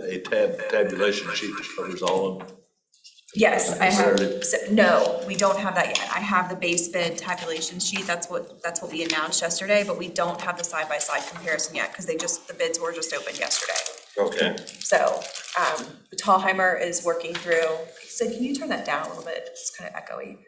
A tabulation sheet that covers all of them? Yes, I have, no, we don't have that yet. I have the base bid tabulation sheet, that's what we announced yesterday, but we don't have the side-by-side comparison yet, because the bids were just opened yesterday. Okay. So, Tallheimer is working through, so can you turn that down a little bit? It's kind of echoey.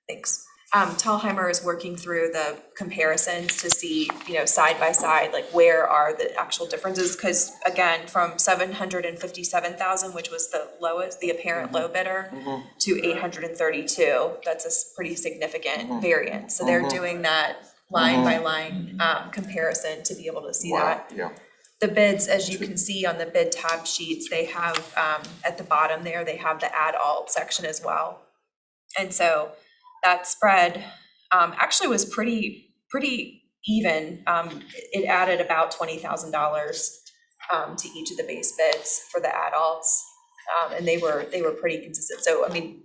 Thanks. Tallheimer is working through the comparisons to see, side by side, like where are the actual differences? Because again, from 757,000, which was the lowest, the apparent low bidder, to 832, that's a pretty significant variance. So they're doing that line by line comparison to be able to see that. Yeah. The bids, as you can see on the bid tab sheets, they have at the bottom there, they have the add alt section as well. And so that spread actually was pretty even. It added about $20,000 to each of the base bids for the add alts, and they were pretty consistent. So I mean,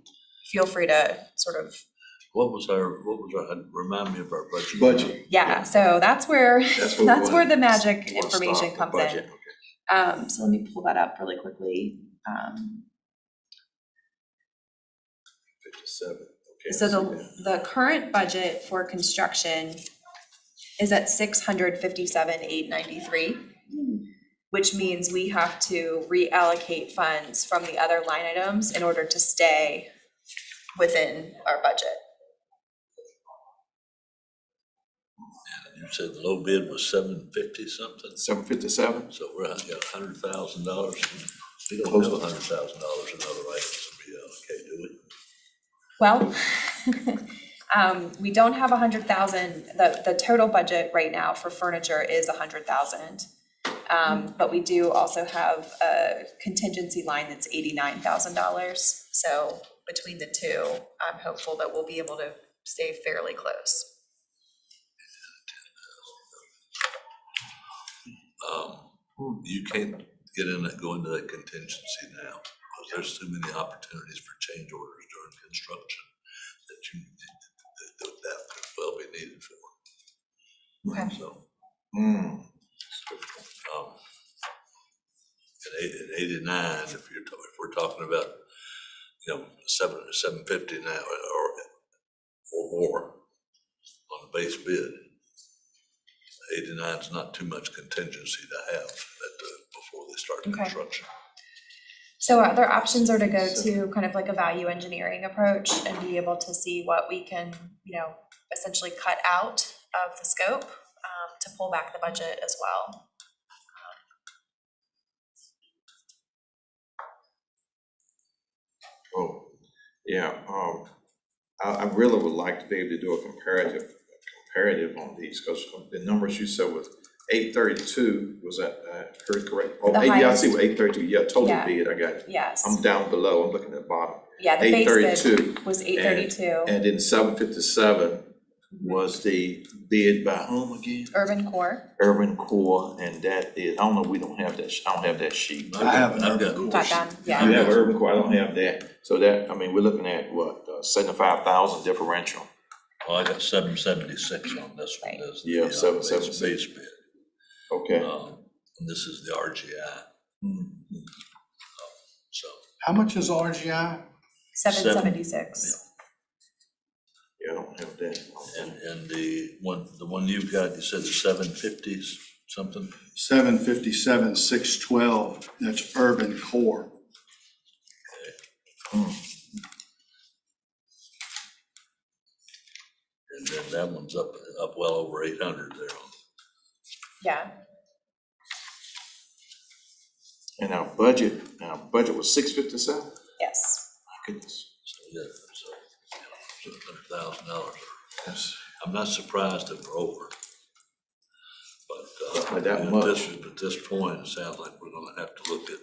feel free to sort of. What was our, remind me of our Budget. Yeah, so that's where the magic We'll information start comes the budget. in. Okay. So let me pull that up really quickly. 57. Okay. So the current budget for construction is at $657,893, which means we have to reallocate funds from the other line items in order to stay within our budget. You said the low bid was 750 something? 757. So we're got $100,000. We don't have $100,000 in other items to reallocate, do we? Well, we don't have 100,000. The total budget right now for furniture is 100,000. But we do also have a contingency line that's $89,000. So between the two, I'm hopeful that we'll be able to stay fairly close. You can't go into that contingency now, because there's too many opportunities for change orders during construction that could well be needed for. Okay. So, in 89, if we're talking about, 750 now or more on the base bid, 89 is not too much contingency to have before they start construction. So other options are to go to kind of like a value engineering approach and be able to see what we can, essentially cut out of the scope to pull back the budget as well. Oh, yeah. I really would like to be able to do a comparative on these, because the numbers you said with 832, was that heard correct? Oh, The yeah, I see highest. what 832. Yeah, total Yeah. bid. I got it. Yes. I'm down below. I'm looking at the bottom. Yeah, the base 832 bid was 832. And then 757 was the bid by whom again? Urban Core. Urban Core, and that is, I don't know, we don't have that. I don't have that sheet. I have an Urban You got them, yeah. You have Urban Core. I don't have that. So that, I mean, we're looking at what, 75,000 differential. Well, I got 776 on this one. Right. That's Yeah, the 776. base bid. Okay. And this is the RGI. So How much is RGI? 776. Yeah, I don't have that. and the one you've got, you said the 750s something. 757, 612, that's urban core. And then that one's up well over 800 there. Yeah. And our budget was 657? Yes. My goodness. So yeah, so $100,000. Yes. I'm not surprised if we're over. But By that at much. this point, it sounds like we're gonna have to look at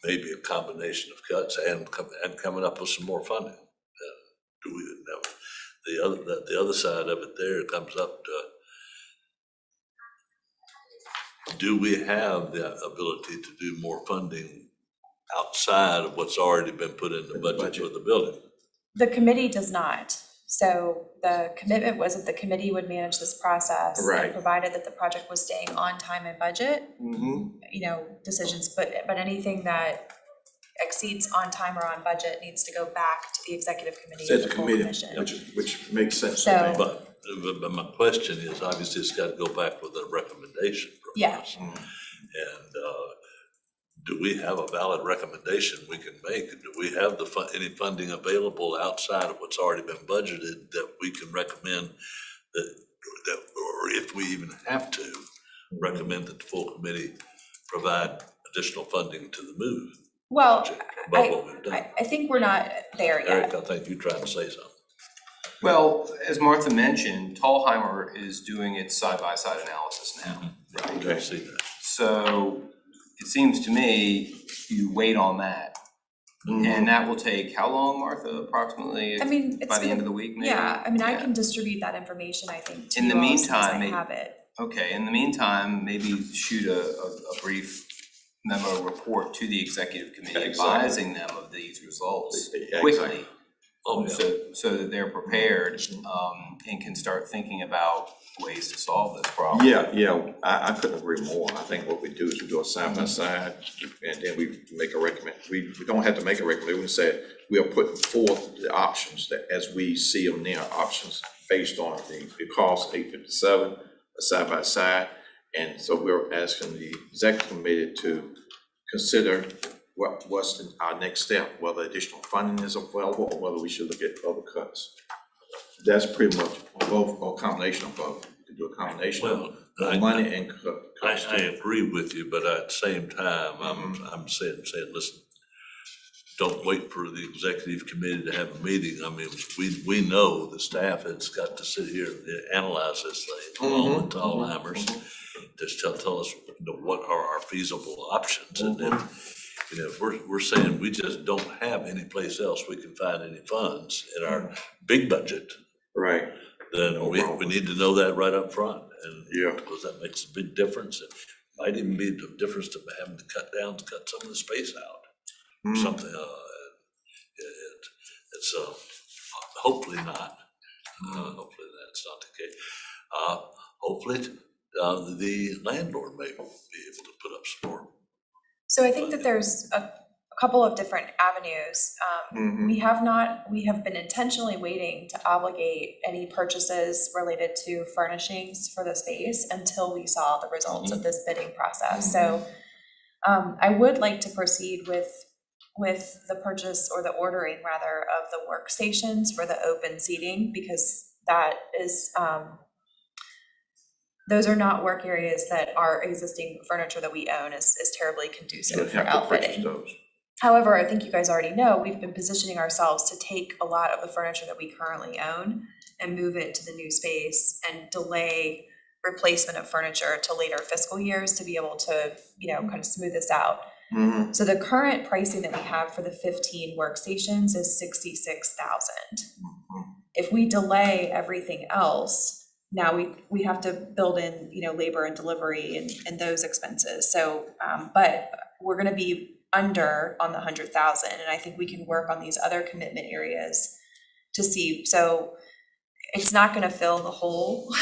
maybe a combination of cuts and coming up with some more funding. Do we know? The other side of it there comes up to, do we have the ability to do more funding outside of what's already been put in the budget for the building? The committee does not. So the commitment was that the committee would manage this process. and Right. Provided that the project was staying on time and budget, Mm-hmm. decisions, but anything that exceeds on time or on budget needs to go back to the executive committee Said and the the full committee, commission. which makes sense to So- me. But my question is, obviously, it's got to go back with a recommendation from Yeah. us. And do we have a valid recommendation we can make? Do we have any funding available outside of what's already been budgeted that we can recommend that, or if we even have to, recommend that the full committee provide additional funding to the move Well, project above what we've done? I think we're not there yet. Eric, I think you tried to say something. Well, as Martha mentioned, Tallheimer is doing its side-by-side analysis now. Right, I see that. So it seems to me you wait on that. And that will take how long, Martha, approximately? I mean, it's By the end gonna- of the week, maybe? Yeah, I mean, I Yeah. can distribute that information, I think, to In you the all as soon as I meantime, have it. Okay, in the meantime, maybe shoot a brief memo report to the executive committee Exactly. advising them of these results Yeah, quickly. exactly. Oh, yeah. So that they're prepared, and can start thinking about ways to solve this problem. Yeah, I couldn't agree more. I think what we do is we do a side by side, and then we make a recommend. We don't have to make a recommendation. We say we are putting forth the options that as we see them now, options based on the cost, 857, a side by side. And so we're asking the executive committee to consider what's our next step, whether additional funding is available or whether we should look at other cuts. That's pretty much both, or a combination of both. You can do a combination of money and cuts. I agree with you, but at the same time, I'm saying, listen, don't wait for the executive committee to have a meeting. I mean, we know the staff has got to sit here and analyze this thing along with Tallheimer's. Just tell us, what are our feasible options? And if, if we're saying we just don't have any place else we can find any funds in our big budget, Right. then we need to know that right up front. And Yeah. because that makes a big difference. It might even be the difference to having to cut some of the space out. Or something, it's hopefully not. Hopefully that's not the case. Hopefully, the landlord may be able to put up some more. So I think that there's a couple of different avenues. We have been intentionally waiting to obligate any purchases related to furnishings for the space until we saw the results of this bidding process. So I would like to proceed with the purchase, or the ordering rather, of the workstations for the open seating, because that is, those are not work areas that our existing furniture that we own is terribly conducive for outfitting. However, I think you guys already know, we've been positioning ourselves to take a lot of the furniture that we currently own and move it to the new space and delay replacement of furniture to later fiscal years to be able to, kind of smooth this out. So the current pricing that we have for the 15 workstations is $66,000. If we delay everything else, now we have to build in, labor and delivery and those expenses. So, but we're gonna be under on the 100,000, and I think we can work on these other commitment areas to see. So it's not gonna fill the hole.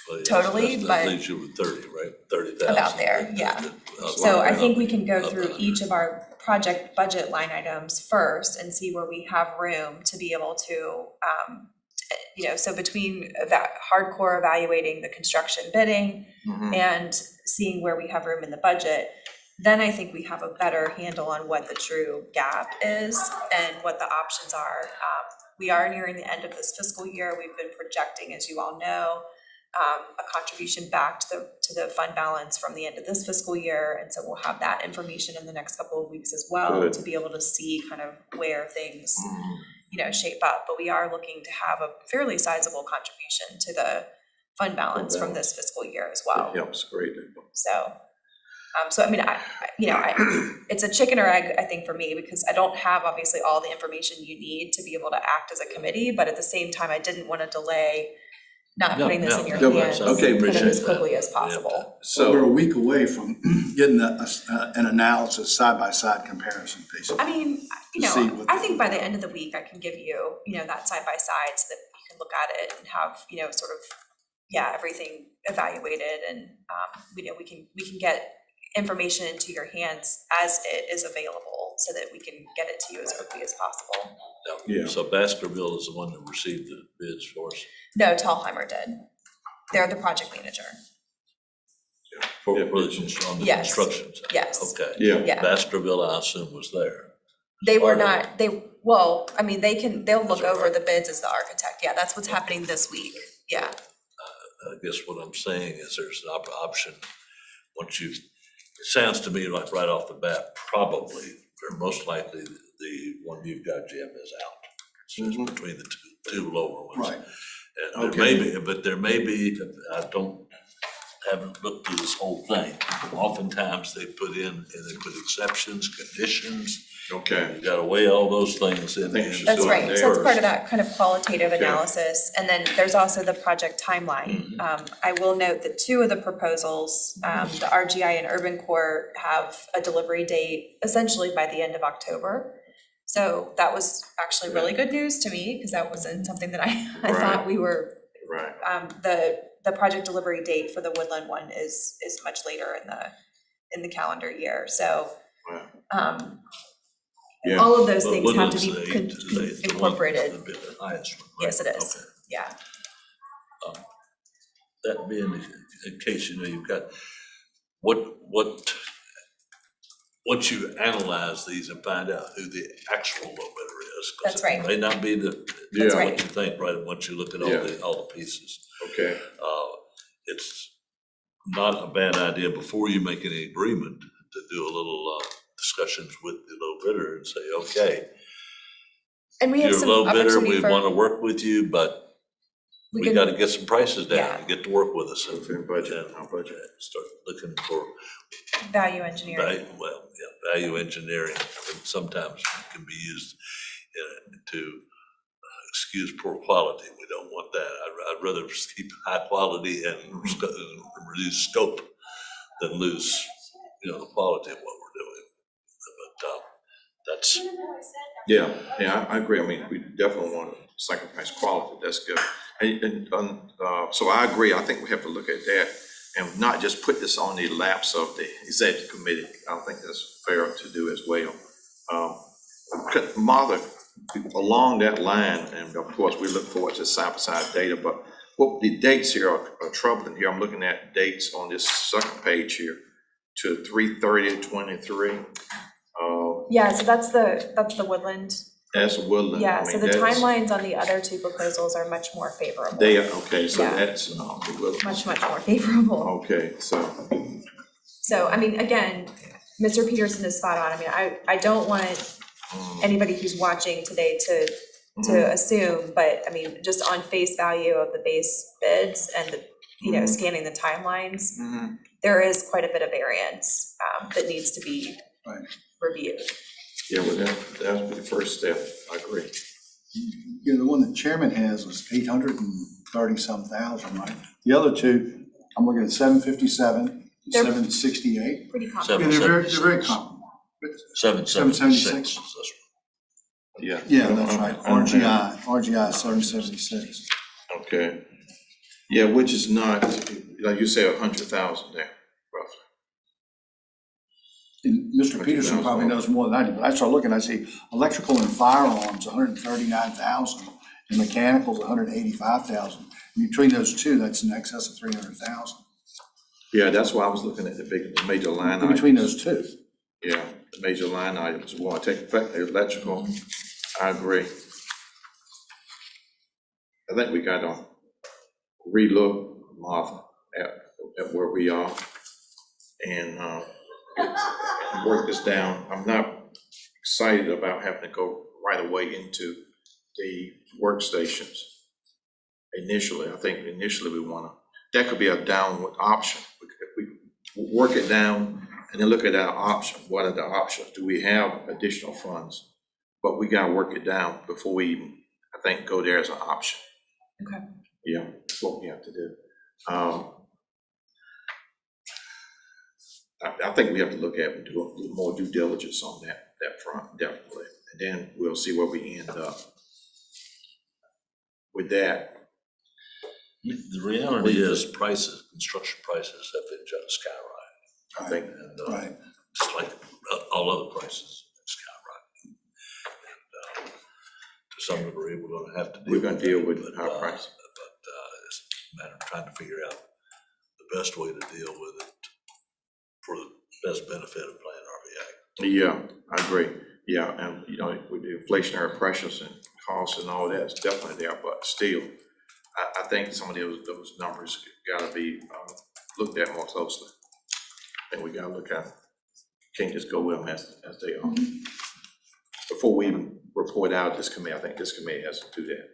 Well, Totally, that but- leaves you with 30, right? 30,000. About there, yeah. So I think we can go through each of our project budget line items first and see where we have room to be able to, so between that hardcore evaluating the construction bidding and seeing where we have room in the budget, then I think we have a better handle on what the true gap is and what the options are. We are nearing the end of this fiscal year. We've been projecting, as you all know, a contribution back to the fund balance from the end of this fiscal year. And so we'll have that information in the next couple of weeks as well. Good. To be able to see kind of where things, shape up. But we are looking to have a fairly sizable contribution to the fund balance from this fiscal year as well. It helps greatly. So, I mean, it's a chicken or egg, I think, for me, because I don't have obviously all the information you need to be able to act as a committee, but at the same time, I didn't want to delay not No, putting this in no, your no, hands okay, kind of appreciate as quickly that. as possible. So we're a So, week away from getting an analysis, side-by-side comparison, basically. I mean, To see what I think by the end of the week, I can give you, that side by side so that you can look at it and have, you know, sort of, yeah, everything evaluated and, you know, we can get information into your hands as it is available so that we can get it to you as quickly as possible. Yeah. So Baskerville is the one that received the bids for us. No, Tallheimer did. They're the project manager. For Yeah, the on the Yes. construction side? Yes. Okay. Yeah. Yeah. Baskerville, I assume, was there. They were Are they? not, well, I mean, they'll look That's all over right. the bids as the architect. Yeah, that's what's happening this week. Yeah. I guess what I'm saying is there's an option, once you, it sounds to me like right off the bat, probably, or most likely, the one you've got, Jim, is out. So it's between the two lower ones. Right. And there may be, but there may be, haven't looked through this whole thing. Oftentimes they put exceptions, conditions. Okay. You gotta weigh all those things in. think you should That's do it right, so that's part of first. that kind of qualitative Okay. analysis, and then there's also the project timeline. I will note that two of the proposals, the RGI and Urban Core have a delivery date essentially by the end of October. So that was actually really good news to me, because that wasn't something that I thought Right. we were, Right. the project delivery date for the Woodland one is much later in the calendar year, so. Wow. Yeah. All of those But things have to Woodland's be the one- incorporated. the highest one, right? Yes, it is, Okay. yeah. That being, in case you know, you've got, once you analyze these and find out who the actual low bidder is. 'cause That's right. It may not be That's Yeah. right. what you think, right, once you look at Yeah. all the pieces. Okay. It's not a bad idea before you make any agreement to do a little discussions with the low bidder and say, okay, And we have you're a some low bidder, opportunity we for, wanna work with you, but we can- gotta get some prices down Yeah. and get to work with us. Within budget, and our budget. Start looking for value engineering. value engineering, and sometimes can be used to excuse poor quality. We don't want that. I'd rather keep high quality and reduce scope than lose, the quality of what we're doing. But that's, Yeah, I agree. I mean, we definitely want to sacrifice quality. That's good. So I agree. I think we have to look at that and not just put this on the laps of the executive committee. I don't think that's fair to do as well. Martha, along that line, and of course, we look forward to side-by-side data, but what the dates here are troubling here. I'm looking at dates on this second page here to 3/30/23. Yeah, so that's the Woodland. That's Woodland. Yeah, I so mean, the that's- timelines on the other two proposals are much more favorable. They are, okay, so Yeah. that's, the Woodland. Much more favorable. Okay, so, So, I mean, again, Mr. Peterson is spot on. I mean, I don't want anybody who's watching today to assume, but I mean, just on face value of the base bids and the, scanning the timelines, there is quite a bit of variance that needs to be Right. reviewed. yeah, well, that would be the first step. I agree. The one the chairman has was 830-some thousand, right? The other two, I'm looking at 757, They're- 768. Pretty Yeah, comparable. they're very comparable. 776. Yeah. Yeah, that's right. RGI 776. Okay. Yeah, which is not, like you say, 100,000 there, roughly. And Mr. Peterson probably knows more than I do, but I start looking, I see electrical and firearms, 139,000, and mechanicals, 185,000. Between those two, that's in excess of 300,000. Yeah, that's why I was looking at the major line items. Between those two. Yeah, the major line items, will take effect, electrical, I agree. I think we gotta relook, Martha, at where we are and work this down. I'm not excited about having to go right away into the workstations initially. I think initially we wanna, that could be a downward option. We work it down and then look at our option. What are the options? Do we have additional funds? But we gotta work it down before we even, I think, go there as an option. Okay. Yeah, that's what we have to do. I think we have to look at and do more due diligence on that front, definitely. And then we'll see where we end up. with that. The reality is prices, construction prices have been just skyrocketing. I think, And, Right. just like all other prices, skyrocketing. And, to some degree, we're gonna have to deal we're with gonna deal that, with but, high price. But it's a matter of trying to figure out the best way to deal with it for the best benefit of PlanRVA. Yeah, I agree. Yeah, and you know, with the inflationary pressures and costs and all that, it's definitely there, but still, I think some of those numbers gotta be looked at more closely. And we gotta look at, can't just go with them as they are. Before we even report out this committee, I think this committee has to do that.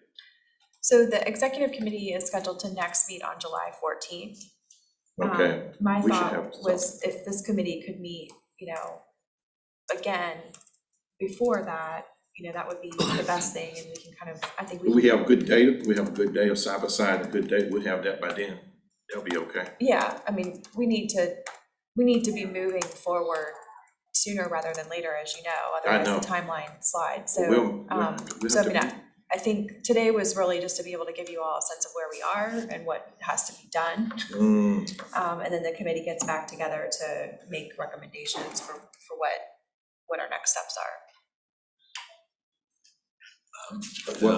So the executive committee is scheduled to next meet on July 14th. Okay, My we should thought have was if this committee could meet, you know, again, before that, you know, that would be the best thing, and we can kind of, I think we have good data, we have a good data, side by side, a good data, we'll have that by then. That'll be okay. yeah, I mean, we need to be moving forward sooner rather than later, as you know, otherwise know. the timeline slides, so, We'll so I have mean, to- I think today was really just to be able to give you all a sense of where we are and what has to be done. And then the committee gets back together to make recommendations for what our next steps are. I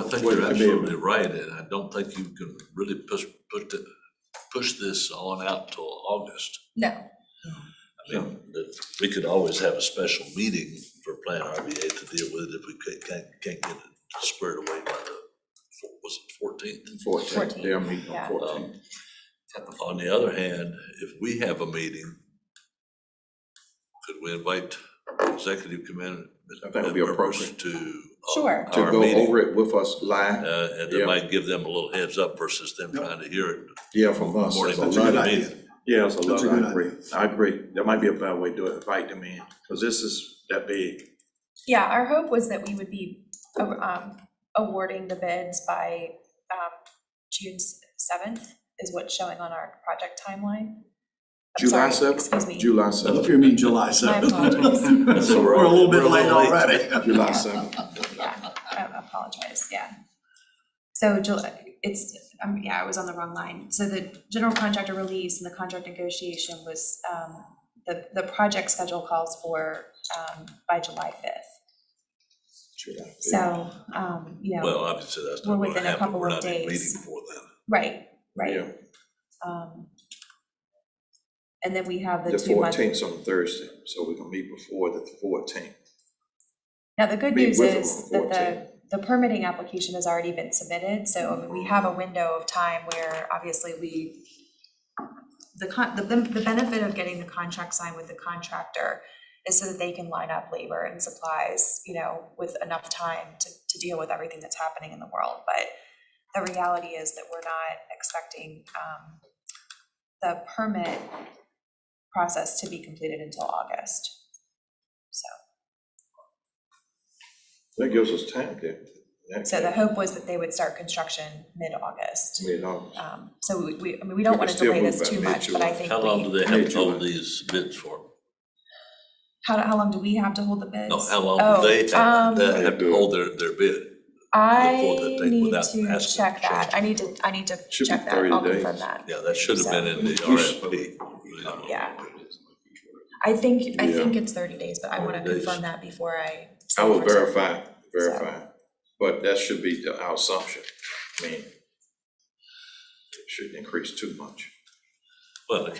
think you're absolutely right, and I don't think you can really push this on out till August. No, I mean, we could always have a special meeting for PlanRVA to deal with it if we can't get it squared away by the, was it 14th? 14th, they're meeting yeah. on 14th. On the other hand, if we have a meeting, could we invite executive committee I think it'd be members appropriate. to Sure. To our go meeting? over it with us live, And Yeah. that might give them a little heads up versus them trying to hear it. yeah, from us. Morning. That's That's a a good lot. idea. Yeah, it's a lot, That's a good I agree. idea. I agree. There might be a better way to do it, invite them in, because this is that big. Yeah, our hope was that we would be awarding the bids by June 7th is what's showing on our project timeline. I'm July sorry, 7th? Excuse me. July I 7th. you mean July My 7th. apologies. We're a little bit late already. July 7th. Yeah, I apologize, yeah. So it's, yeah, I was on the wrong line. So the general contractor release and the contract negotiation was, the project schedule calls for by July 5th. July 5th. So, you know, Well, obviously, that's We're not gonna within a happen. couple We're of not even meeting days. before then. right, right. Yeah, And then we have the the 2 month. 14th on Thursday, so we can meet before the 14th. Now, the good meet news with them is on that the permitting application has already been submitted, so I mean, we have a window of time where obviously the benefit of getting the contract signed with the contractor is so that they can line up labor and supplies, you know, with enough time to deal with everything that's happening in the world. But the reality is that we're not expecting the permit process to be completed until August, so. That gives us time then. So the hope was that they would start construction mid-August. Mid-August. So I mean, we don't We want can to delay still this move too by much, but I mid-July. think How long do they have to Mid-July. hold these bids for? how long do we have to hold the bids? No, how long Oh, do they have to hold their bid? I before the thing need without to asking check to that. change I need to Should be check that. 30 I'll days. confirm that. Yeah, that should have been in the We should- RFP. Yeah. I think Yeah. it's 30 days, but I want to 30 days. confirm that before I. I will say for certain. verify, but that should be our assumption. I mean, it shouldn't increase too much. Well, that's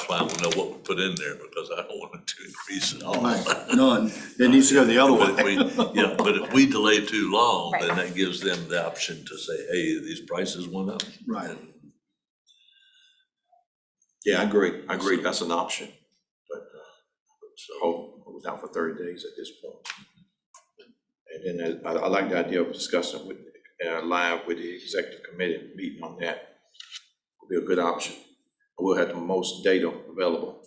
why I want to know what we put in there, because I don't want it to increase at all. Right, none. It needs to go the other But if way. but if we delay too long, then Right. that gives them the option to say, hey, these prices went up. Right. And Yeah, I agree, that's an option, but so, hold down for 30 days at this point. And then I like the idea of discussing with, live with the executive committee, meeting on that. Would be a good option. We'll have the most data available.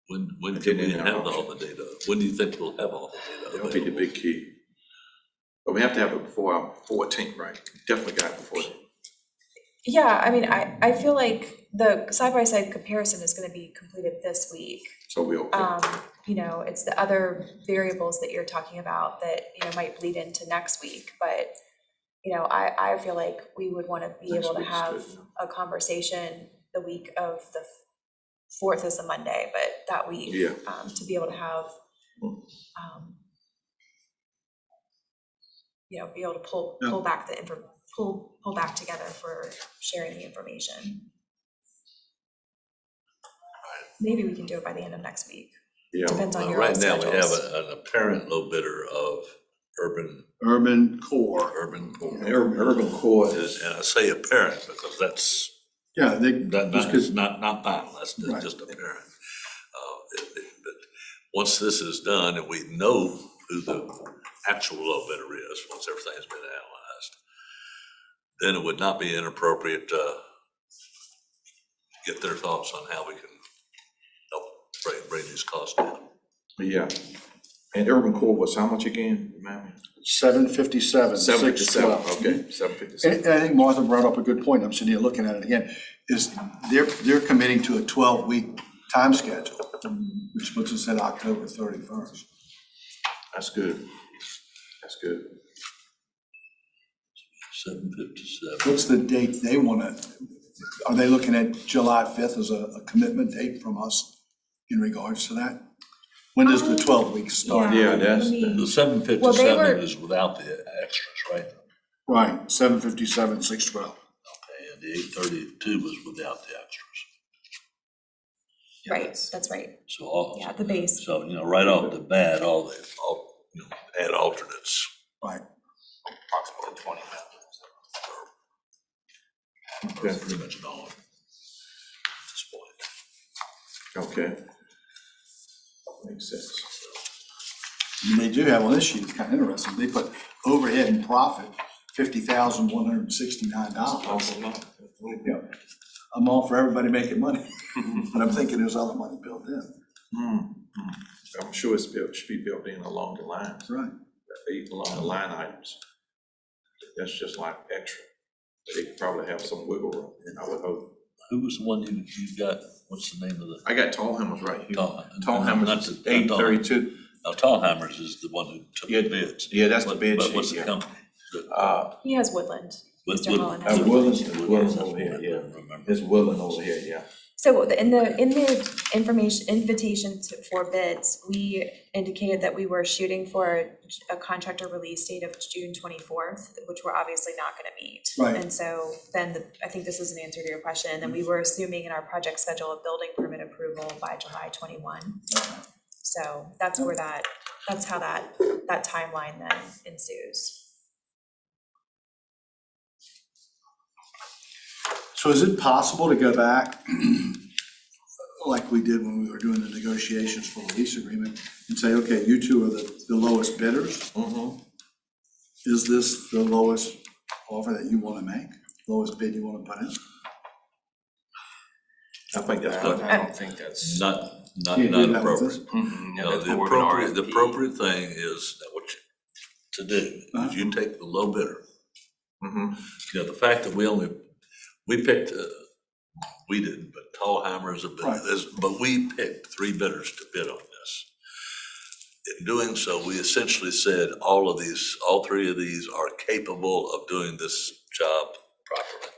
when And can then we in our have all the data? When do you think we'll have all the data That'll be the available? big key. But we have to have it before our 14th, right? Definitely got it before then. Yeah, I mean, I feel like the side-by-side comparison is going to be completed this week. So we okay. You know, it's the other variables that you're talking about that, you know, might bleed into next week, but I feel like we would want to be Next able to week's have good. a conversation the week of the 4th is the Monday, but that week, Yeah. to be able to have, be able to pull back the pull back together for sharing the information. Maybe we can do it by the end of next week. Yeah. Depends on Well, your own right now, we have schedules. an apparent low bidder of Urban core. urban core. Urban core is, And I say apparent because that's Yeah, they, not, just 'cause- not final, that's Right. just apparent. But once this is done and we know who the actual low bidder is, once everything's been analyzed, then it would not be inappropriate to get their thoughts on how we can help bring these costs down. yeah. And urban core was how much again, remind me? 757, 757, 612. okay, 757. And I think Martha brought up a good point, I'm sitting here looking at it again, is they're committing to a 12-week time schedule, which puts us at October 31st. That's good. That's good. 757. What's the date they want to, are they looking at July 5th as a commitment date from us in regards to that? When does the 12 weeks start? Yeah, that's- The 757 Well, they were- is without the extras, right? Right, 757, 612. Okay, and the 832 was without the extras. Right, that's right. So, Yeah, the base. so, right off the bat, add alternates. Right. Approximately 20. Are pretty much gone at this point. Okay. Makes sense. And they do have on this sheet, it's kind of interesting, they put overhead and profit, $50,169. Yeah. I'm all for everybody making money, but I'm thinking there's other money built in. I'm sure it's built, should be built in along the lines, Right. along the line items. That's just like extra. They could probably have some wiggle room, I would hope. Who was the one you got, what's the name of the? I got Tallhammer's right here. Not Tallhammer's the- 832. Now, Tallhammer's is the one who took the bids. Yeah, that's the bid But sheet, what's the yeah. company? He has Woodland. Mr. Holland has Woodland. Woodland. Woodland over here, yeah. Remember. It's Willing over here, yeah. So in the invitation for bids, we indicated that we were shooting for a contractor release date of June 24th, which we're obviously not gonna meet. Right. And so then I think this is an answer to your question, and then we were assuming in our project schedule a building permit approval by July 21. So that's where that's how that timeline then ensues. So is it possible to go back, like we did when we were doing the negotiations for the lease agreement, and say, okay, you two are the lowest bidders? Is this the lowest offer that you want to make, lowest bid you want to put in? I think that's I what, don't think that's. Not Can't do that with appropriate. Yeah, No, that's the more of an appropriate, the RFP. appropriate thing is that what you, to do, is you take the low bidder. The fact that we picked, we didn't, but Tallhammer is a Right. bidder, but we picked 3 bidders to bid on this. In doing so, we essentially said all 3 of these are capable of doing this job properly.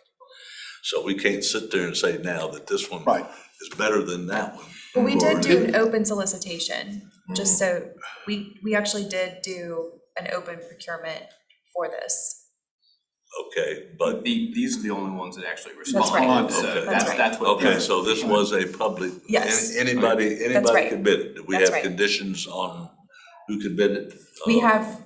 So we can't sit there and say now that this one Right. is better than that one. But we did Or- do an open solicitation, just so, we actually did do an open procurement for this. Okay, but, These are the only ones that actually right. responded, so Okay. That's right. that's what. okay, so this was a public, Yes. anybody right. could bid it. Do we That's have right. conditions on who could bid it? We have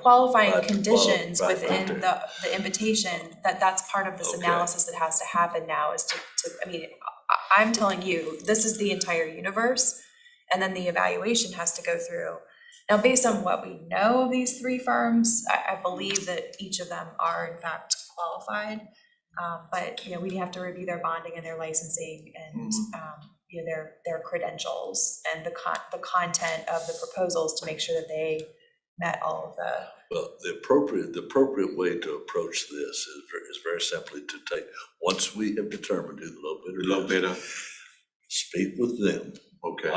qualifying Right, conditions right, within okay. the invitation, that's part of this Okay. analysis that has to happen now is to, I mean, I'm telling you, this is the entire universe, and then the evaluation has to go through. Now, based on what we know of these 3 firms, I believe that each of them are in fact qualified. But, we have to review their bonding and their licensing and, their credentials and the content of the proposals to make sure that they met all of the. Well, the appropriate way to approach this is very simply to take, once we have determined who the low low bidder is, bidder, speak with them. okay.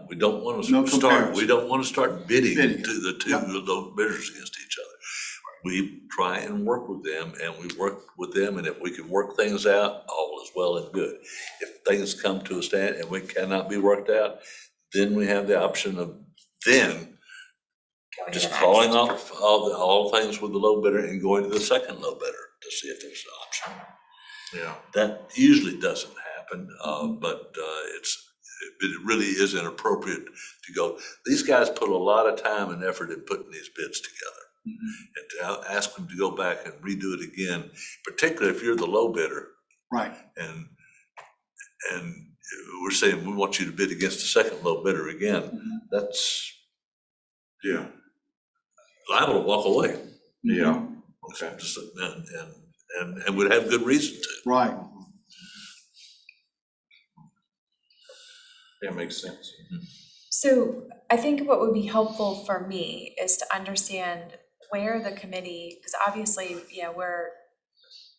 We don't want No to start, comparison. we don't want to start bidding Bidding. to the 2 Yep. low bidders against each other. we try and work with them, and we work with them, and if we can work things out, all is well and good. If things come to a stand and we cannot be worked out, then we have the option of then Going to just the calling next. off all things with the low bidder and going to the second low bidder to see if there's an option. Yeah. That usually doesn't happen, but it really is inappropriate to go, these guys put a lot of time and effort in putting these bids together. And to ask them to go back and redo it again, particularly if you're the low bidder, Right. and we're saying, we want you to bid against the second low bidder again, that's Yeah, liable to walk away. yeah, okay. And would have good reason to. Right. That makes sense. So I think what would be helpful for me is to understand where the committee, because obviously, you know,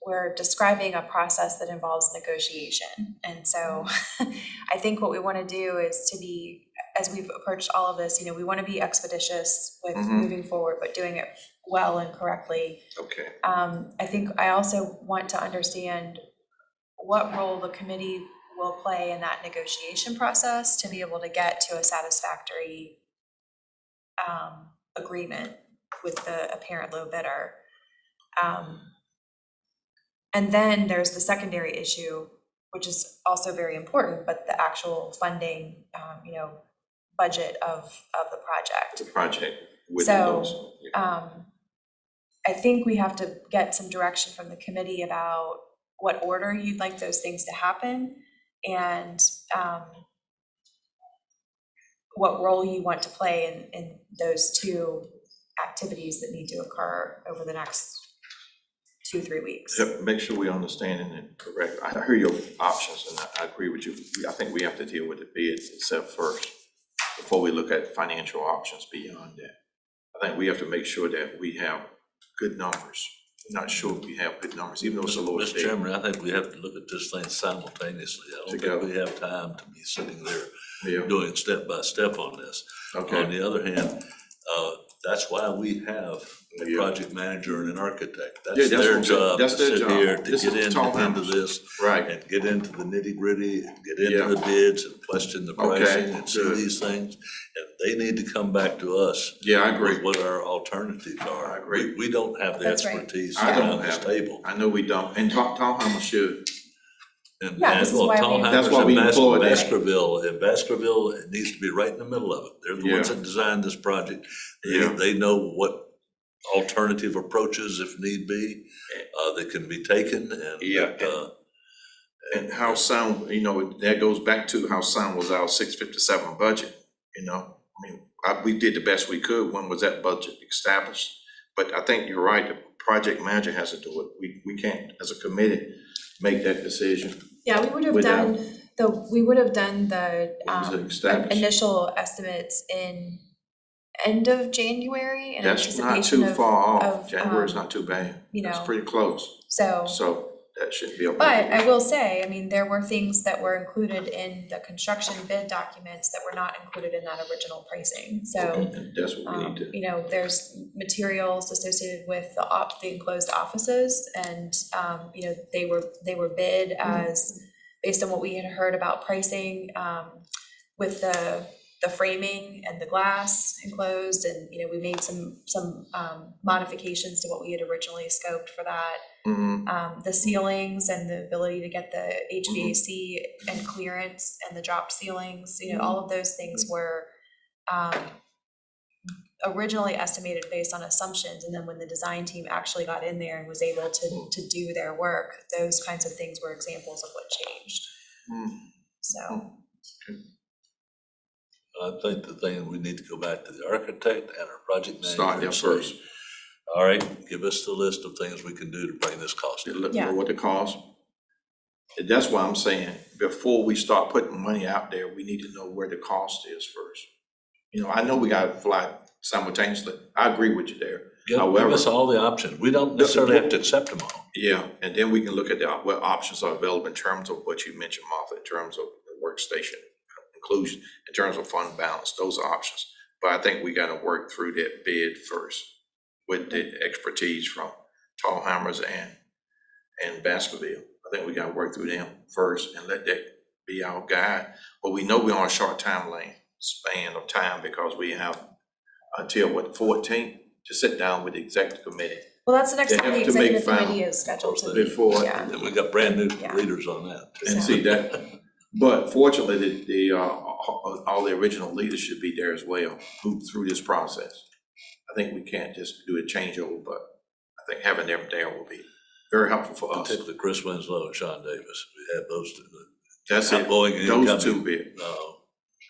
we're describing a process that involves negotiation. And so I think what we want to do is to be, as we've approached all of this, you know, we want to be expeditious with moving forward, but doing it well and correctly. Okay. I think I also want to understand what role the committee will play in that negotiation process to be able to get to a satisfactory agreement with the apparent low bidder. And then there's the secondary issue, which is also very important, but the actual funding, you know, budget of the project. The project with So, those. Yeah. I think we have to get some direction from the committee about what order you'd like those things to happen, and what role you want to play in those two activities that need to occur over the next 2-3 weeks. Yep, make sure we understanding it correct. I hear your options, and I agree with you. I think we have to deal with the bids itself first before we look at financial options beyond that. I think we have to make sure that we have good numbers. I'm not sure we have good numbers, even though it's a lower Mr. state. Chairman, I think we have to look at this thing simultaneously. I don't Together. think we have time to be sitting there Yeah, doing step by step on this. okay. On the other hand, that's why we have a Yeah. project manager and an architect. Yeah, That's that's what their I'm saying. job to That's their sit job. here, to This get is tall into hammers. this Right, and get into the nitty gritty, and get Yeah. into the bids and question the Okay, pricing and see good. these things. And they need to come back to us yeah, I agree. with what our alternatives are. I agree. We don't have the That's right. expertise I don't around this have it. table. I know we don't, and Tallhammer should. Yeah, this is why we- That's why we employed that. Baskerville, it needs to be right in the middle of it. They're the ones Yeah. that designed this project. Yeah. They know what alternative approaches, if need be, that can be taken and. Yeah, And how sound, you know, that goes back to how sound was our 657 budget, you know? I mean, we did the best we could when was that budget established. But I think you're right, the project manager has to do it. We can't, as a committee, make that decision. Yeah, we would have Without- done the Was it established? initial estimates in end of January in That's not anticipation too far off. of, January's not too bad. you That's know, pretty close. so. So that shouldn't be a But big I issue. will say, I mean, there were things that were included in the construction bid documents that were not included in that original pricing, so. And that's what we need to, You know, there's materials associated with the enclosed offices, and, you know, they were bid as, based on what we had heard about pricing, with the framing and the glass enclosed, and, you know, we made some modifications to what we had originally scoped for that. The ceilings and the ability to get the HVAC and clearance and the drop ceilings, you know, all of those things were originally estimated based on assumptions, and then when the design team actually got in there and was able to do their work, those kinds of things were examples of what changed. So, I think the thing, we need to go back to the architect and our project manager. Start there and say, first. All right, give us the list of things we can do to bring this cost down. Look Yeah. at what the cost. And that's why I'm saying, before we start putting money out there, we need to know where the cost is first. You know, I know we gotta fly simultaneously. I agree with you there. Give However, us all the options. We don't necessarily have to accept them all. yeah, and then we can look at what options are available in terms of what you mentioned, Martha, in terms of the workstation inclusion, in terms of fund balance, those are options. But I think we gotta work through that bid first. with the expertise from Tallhammers and Baskerville. I think we gotta work through them first and let that be our guide. But we know we're on a short span of time because we have until what, the 14th, to sit down with the executive committee Well, that's the next They time the have to make executive final committee is scheduled to meet. before. Yeah. And we got brand new Yeah. leaders on that. too. and see that. But fortunately, all the original leaders should be there as well, move through this process. I think we can't just do a changeover, but I think having them there will be very helpful for us. Particularly Chris Winslow and Sean Davis. We have those two, That's it, outgoing and those two incoming, bit.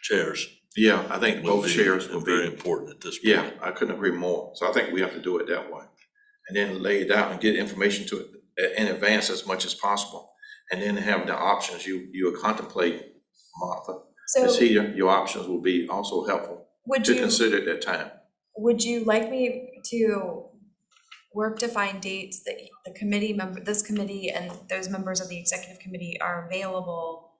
chairs. Yeah, I think will both be chairs will very be, important at this point. yeah, I couldn't agree more. So I think we have to do it that way. And then lay it out and get information to it in advance as much as possible. And then have the options you are contemplating, Martha. To So see your options will be also helpful would to you, consider at that time. would you like me to work to find dates that the committee member, this committee and those members of the executive committee are available?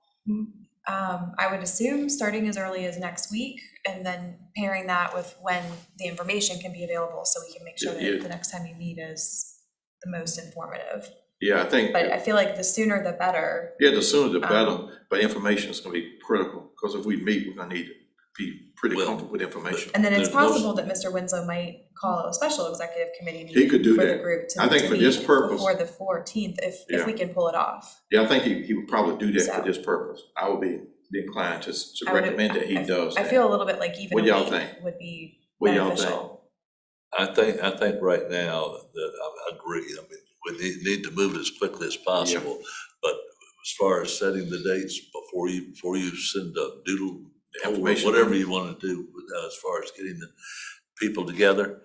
I would assume starting as early as next week and then pairing that with when the information can be available so we can make sure Yeah. that the next time you meet is the most informative. Yeah, I think, But I feel like the sooner the better. yeah, the sooner the better, but information is gonna be critical, because if we meet, we're gonna need to be pretty Well, comfortable with information. And then it's There's no- possible that Mr. Winslow might call a special executive committee He meeting could do for the that. group to I think to for this meet purpose- before the 14th, if Yeah. we can pull it off. Yeah, I think he would probably do that for So- this purpose. I would be inclined to I would- recommend that he does I that. feel a little bit like even What a y'all week think? would be What y'all beneficial. I think right now that I agree. I mean, we need to move it as quickly as possible. But as far as setting the dates before you send a doodle, The information. whatever you want to do as far as getting the people together,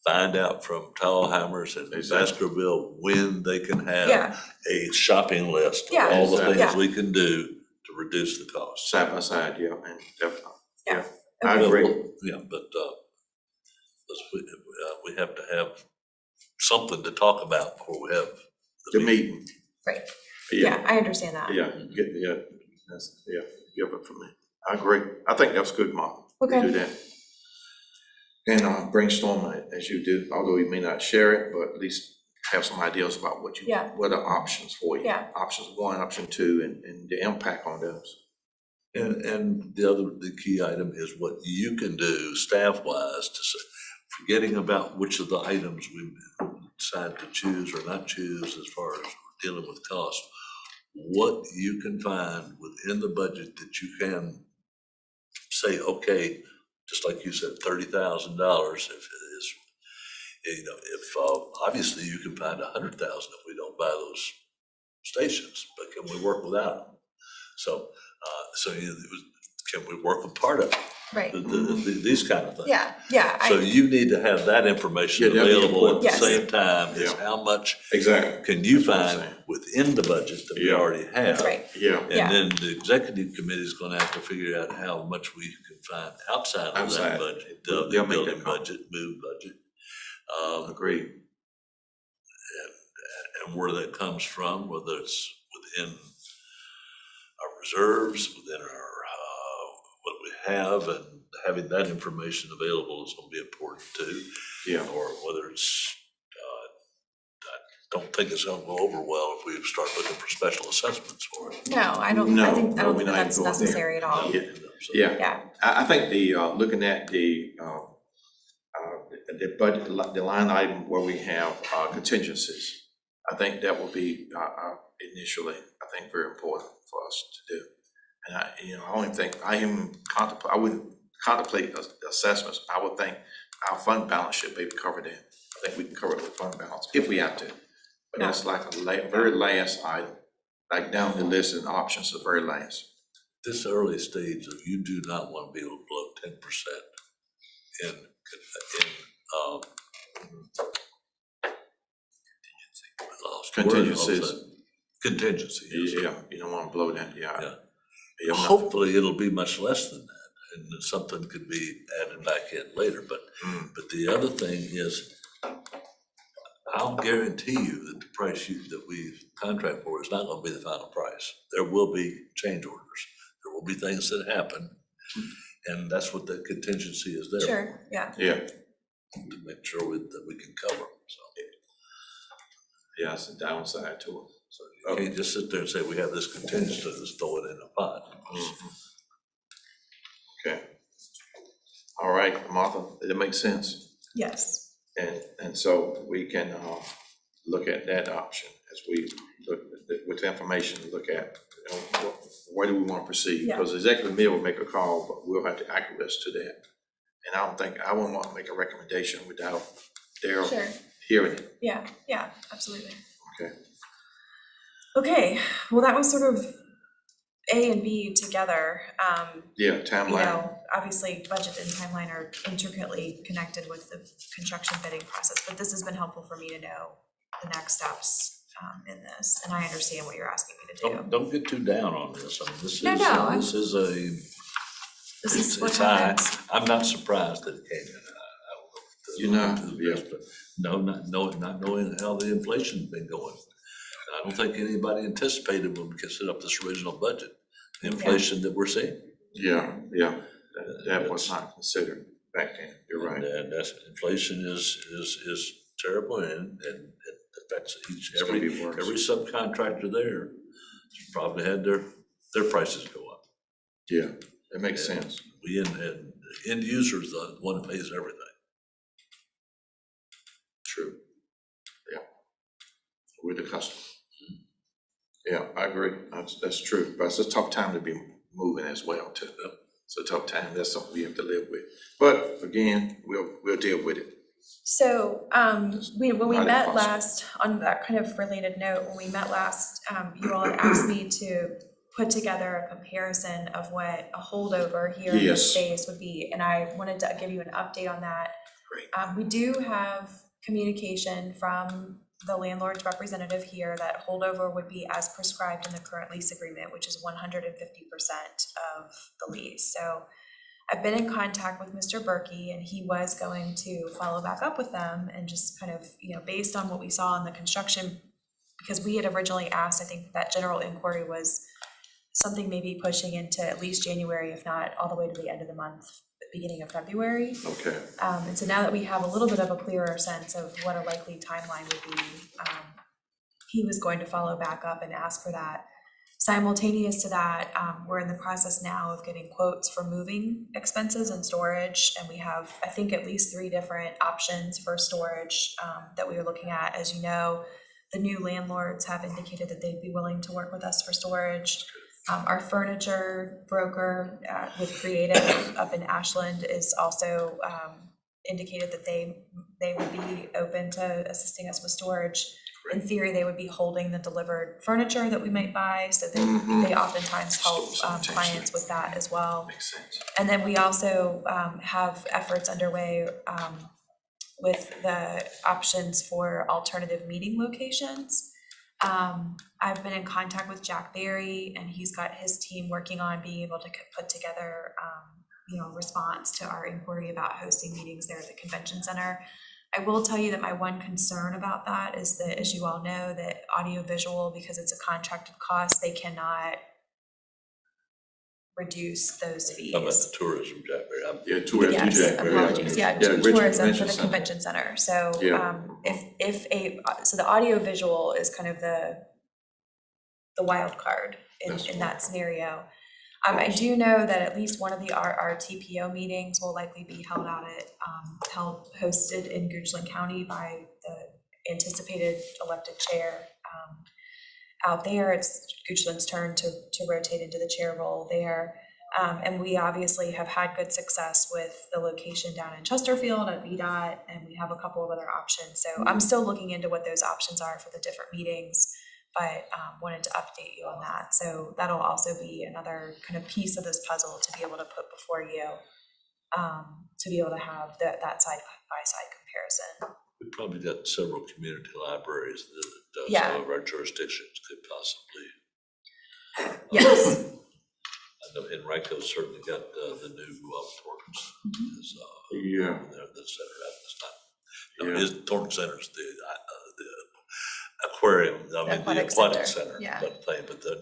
find out from Tallhammers and Exactly. Baskerville when they can have Yeah, a shopping list of Yeah. all the Exactly. things Yeah. we can do to reduce the cost. Side by side, yeah, and definitely. Yeah. I Okay. agree. Yeah, but we have to have something to talk about before we have The meeting. right. Yeah, I understand that. Yeah, give it from me. I agree. I think that's good, Mark. Okay. Do that. And brainstorm it as you do, although you may not share it, but at least have some ideas about Yeah. what are options for you. Yeah. Options 1, option 2, and the impact on those. And the key item is what you can do staff-wise to say, forgetting about which of the items we decide to choose or not choose as far as dealing with cost. What you can find within the budget that you can say, okay, just like you said, $30,000, if it is, obviously you can find 100,000 if we don't buy those stations, but can we work without them? So, can we work with part of it? Right. These kind of things. Yeah, So you need to have that information Yeah, that'd be available at the important. same time as Yeah. how much Exactly. can you That's what I'm find saying. within the budget that we Yeah. already have. that's right. Yeah, Yeah. And then the executive committee is gonna have to figure out how much we can find outside of Outside. that budget, They'll the make that building call. budget, move budget. agreed. And where that comes from, whether it's within our reserves, within our, what we have, and having that information available is gonna be important too. Yeah. Or whether it's, I don't think it's gonna go over well if we start looking for special assessments for it. No, I don't No, think no, we're that not that's even going there. necessary at all. Yeah. So- Yeah. Yeah, I think looking at the budget, the line item where we have contingencies, I think that will be initially, I think, very important for us to do. And I wouldn't contemplate assessments. I would think our fund balance should be covered in. I think we can cover it with fund balance if we have to. But that's like a very last item, like down the list and options, the very last. This early stage, you do not want to be able to blow 10% in Contingencies. Contingency, yes. Yeah, you don't want to blow that, yeah. Yeah. Yeah, I'm not- Hopefully, it'll be much less than that, and then something could be added back in later, but the other thing is, I'll guarantee you that the price that we contract for is not gonna be the final price. There will be change orders, there will be things that happen, and that's what the contingency is there for. sure, yeah. Yeah, to make sure that we can cover them, so. Yeah, it's a downside to it. So you can't just sit there and say, we have this contingency, let's throw it in a pot. Okay. All right, Martha, that makes sense. Yes. And so we can, look at that option as we look with the information, look at, you know, where do we want to proceed? Yeah. Because Executive Mayor will make a call, but we'll have to acquiesce to that. And I wouldn't want to make a recommendation without their Sure. hearing it. Yeah, absolutely. Okay. Okay, well, that was sort of A and B together. Yeah, You timeline. know, obviously budget and timeline are intricately connected with the construction bidding process, but this has been helpful for me to know the next steps in this, and I understand what you're asking me to do. Don't get too down on this, I mean, this is, No, I'm- this is a, This is what it's high. happens. I'm not surprised that it came in. I don't know if the- You're not? to the best, but no, not knowing how the inflation's been going. I don't think anybody anticipated when we set up this original budget, the inflation that we're seeing. Yeah, that was not considered back then, you're right. And that's, inflation is terrible and it affects It's gonna every be worse. subcontractor there probably had their prices go up. Yeah, that makes sense. We and the end user is the one that pays everything. True. Yeah. With the customer. Yeah, I agree. That's true. But it's a tough time to be moving as well too. It's a tough time. That's something we have to live with. But again, we'll deal with it. So, when we Not met impossible. last, on that kind of related note, when we met last, you all had asked me to put together a comparison of what a holdover here in this Yes. space would be, and I wanted to give you an update on that. Great. We do have communication from the landlord's representative here that holdover would be as prescribed in the current lease agreement, which is 150% of the lease. So I've been in contact with Mr. Berkey, and he was going to follow back up with them and just kind of, you know, based on what we saw in the construction, because we had originally asked, I think that general inquiry was something maybe pushing into at least January, if not all the way to the end of the month, beginning of February. Okay. And so now that we have a little bit of a clearer sense of what a likely timeline would be, he was going to follow back up and ask for that. Simultaneous to that, we're in the process now of getting quotes for moving expenses and storage, and we have, I think, at least 3 different options for storage that we are looking at. As you know, the new landlords have indicated that they'd be willing to work with us for storage. Our furniture broker with Creative up in Ashland is also indicated that they would be open to assisting us with storage. In theory, they would be holding the delivered furniture that we might buy, so they oftentimes help clients with that as well. Makes sense. And then we also have efforts underway with the options for alternative meeting locations. I've been in contact with Jack Berry, and he's got his team working on being able to put together, response to our inquiry about hosting meetings there at the convention center. I will tell you that my one concern about that is that, as you all know, that audiovisual, because it's a contracted cost, they cannot reduce those fees. How about the tourism, Jack Berry? Yeah, tourism. Yes, apologies, yeah, Richmond tourism for Convention the Center. convention center, so, Yeah. so the audio-visual is kind of the wild card That's in that scenario. I do know that at least one of our TPO meetings will likely be hosted in Goochland County by the anticipated elected chair. Out there, it's Goochland's turn to rotate into the chair role there. And we obviously have had good success with the location down in Chesterfield at VDOT, and we have a couple of other options. So I'm still looking into what those options are for the different meetings, but wanted to update you on that. So that'll also be another kind of piece of this puzzle to be able to put before you, to be able to have that side-by-side comparison. We probably got several community libraries that Yeah. some of our jurisdictions could possibly. Yes. I know Henrico certainly got the new Torrance. Yeah. The center, it's not, Yeah. his Torrance Center's the aquarium, the aquatic center. Yeah. But the